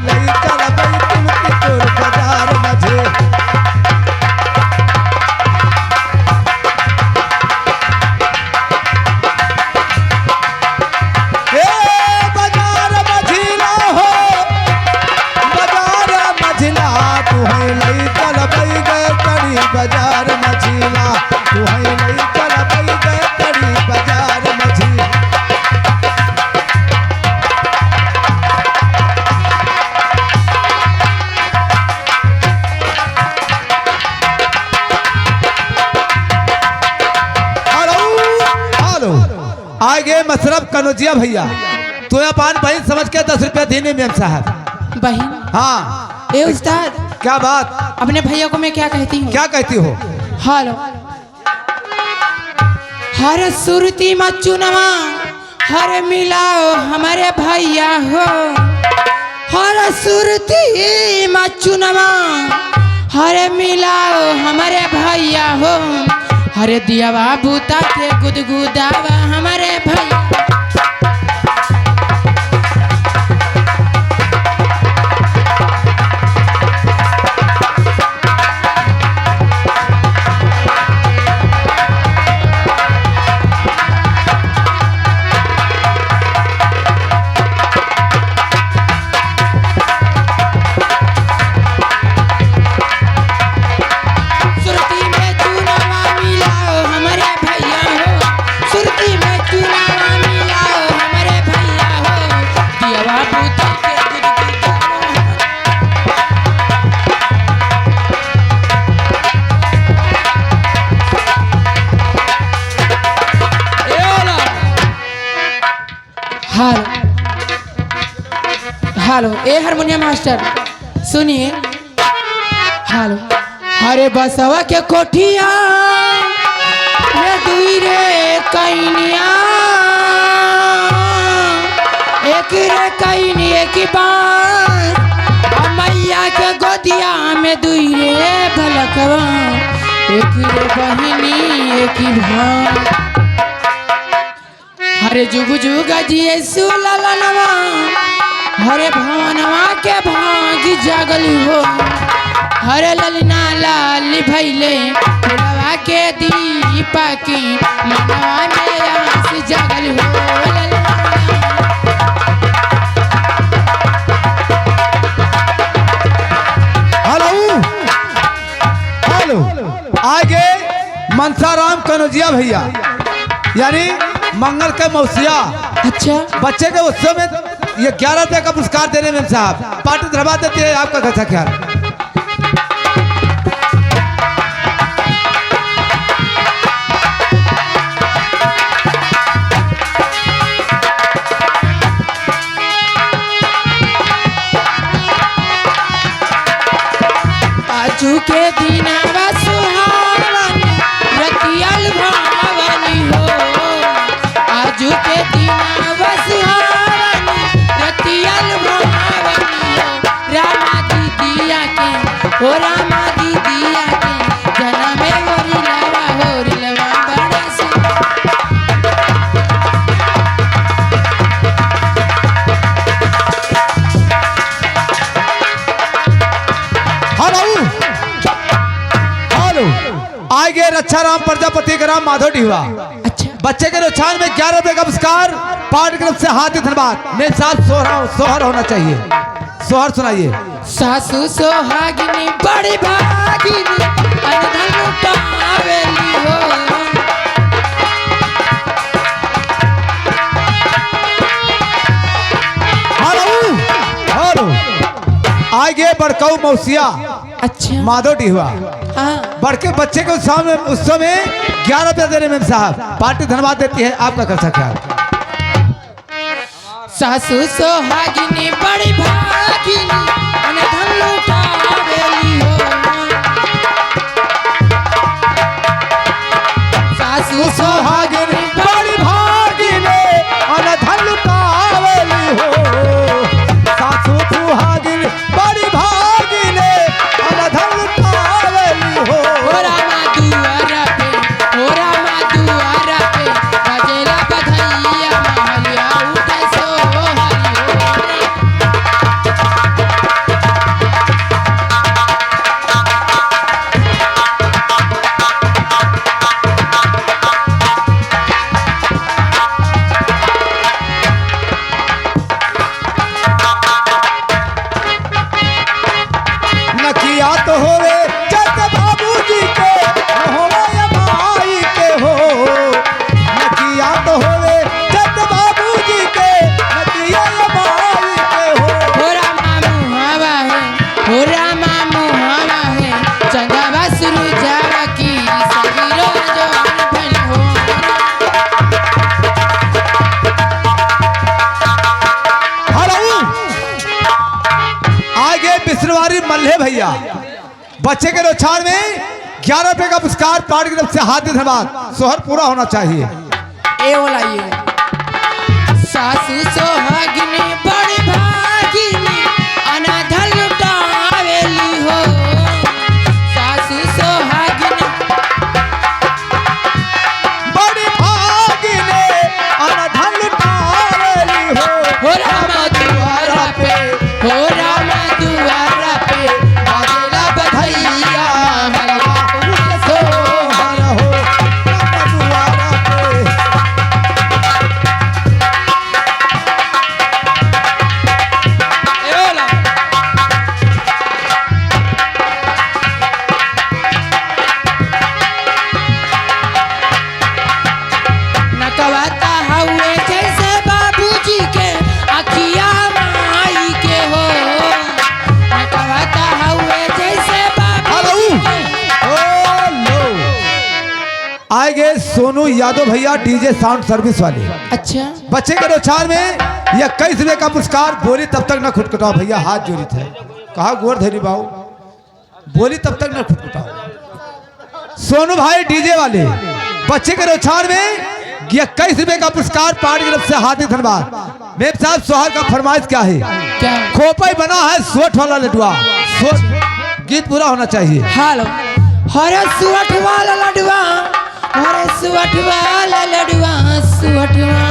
लई चल बैकुंठ तोर बाजार मझे बाजार मझीला तू है लई चल बई गए तड़ी बाजार मझी हेलो आगे मशरफ कनौजिया भैया तो अपन बहन समझ के 10 रुपया देने मेम साहब बहन। हाँ ए उस्ताद क्या बात अपने भैया को मैं क्या कहती हूँ? क्या कहती हो? हेलो हर सुरती मचुनवा हर मिलाओ हमारे भैया हो हर सुरती मचुनवा हर मिलाओ हमारे भैया हो हरे दिया बूता के गुदगुदावा हमारे भैया हेलो ए हारमोनियम मास्टर सुनिए। हेलो हरे बसवा के कोठिया रे दुई रे कैनिया एक रे कैनी एक बार मैया के गोदिया में दुई रे भलकवा एक रे बहिनी एक भाई हरे जुग जुग जिए सुललनवा हरे भवनवा के भागी जागली हो हरे ललना लाली भैले फुलवा के दीपा की मनवा में आस जागली हो हेलो हेलो आगे मनसाराम कनौजिया भैया यानी मंगल के मौसिया अच्छा बच्चे के उत्सव में ये 11 रुपये का पुरस्कार देने में साहब पार्टी धरवा देती है आपका कैसा ख्याल? आजू के दिनावा सुहावन रतियल भावनी हो आजू के दिनावा सुहावन रतियल भावनी हो रामा दीदिया के ओ रामा दीदिया के जन्म में होरी लवा बड़ा से आगे रक्षा राम प्रजापति का राम माधव ढीवा अच्छा बच्चे के नुकसान में 11 रुपए का पुरस्कार पार्टी की तरफ से हाथी धन्यवाद मेरे साथ सोहर होना चाहिए। सोहर सुनाइए। सासू सोहागिनी बड़ी भागिनी अनधन पावेली हो हेलो आगे बड़काऊ मौसिया अच्छा माधव ढीवा हाँ बड़के बच्चे के उत्सव में 11 रुपया देने में साहब पार्टी धन्यवाद देती है आपका कैसा ख्याल? सासू सोहागिनी बड़ी भागिनी अनधन लुटावेली हो सासू सोहागिनी बड़ी भागिनी अनधन लुटावेली हो सासू सुहागिनी बड़ी भागिनी अनधन लुटावेली हो ओ रामा दुआरा पे बजेला बधैया महलिया उठे सोहरी हो आगे बिस्रवारी मल्ले भैया बच्चे के रोछाड़ में 11 रुपए का पुरस्कार पार्टी की तरफ से हाथ धन्यवाद। सोहर पूरा होना चाहिए। ए वाला ये सासू सोहागिनी बड़ी भागिनी अनाथल लुटावेली हो। सासू सोहागिनी बड़ी भागिनी अनाथल लुटावेली हो रामा दुआरा पे, हो रामा दुआरा पे बाजेला बधैया सोहर हो रामा दुआरा पे। ए वाला नकवाता हुए जैसे बाबूजी के अखिया माई के हो। नकवाता हुए जैसे बाबूजी के। आएंगे सोनू यादव भैया डीजे साउंड सर्विस वाले। अच्छा बच्चे के रोछार में 21 रुपए का पुरस्कार। बोली तब तक न खुटखुटाओ भैया, हाथ जोड़ी थे। कहा गोर धरी बाबू, बोली तब तक न खुटखुटाओ। सोनू भाई डीजे वाले बच्चे के रोछार में 21 रुपए का पुरस्कार पार्टी की तरफ से हार्दिक धन्यवाद। मेम साहब सोहर का फरमाइश क्या है? क्या खोपई बना है सोठ वाला लडुआ, सोठ गीत पूरा होना चाहिए। हालो हरे सुवट वाला लडुआ, हरे सुवट वाला लडुआ, सुवट वाला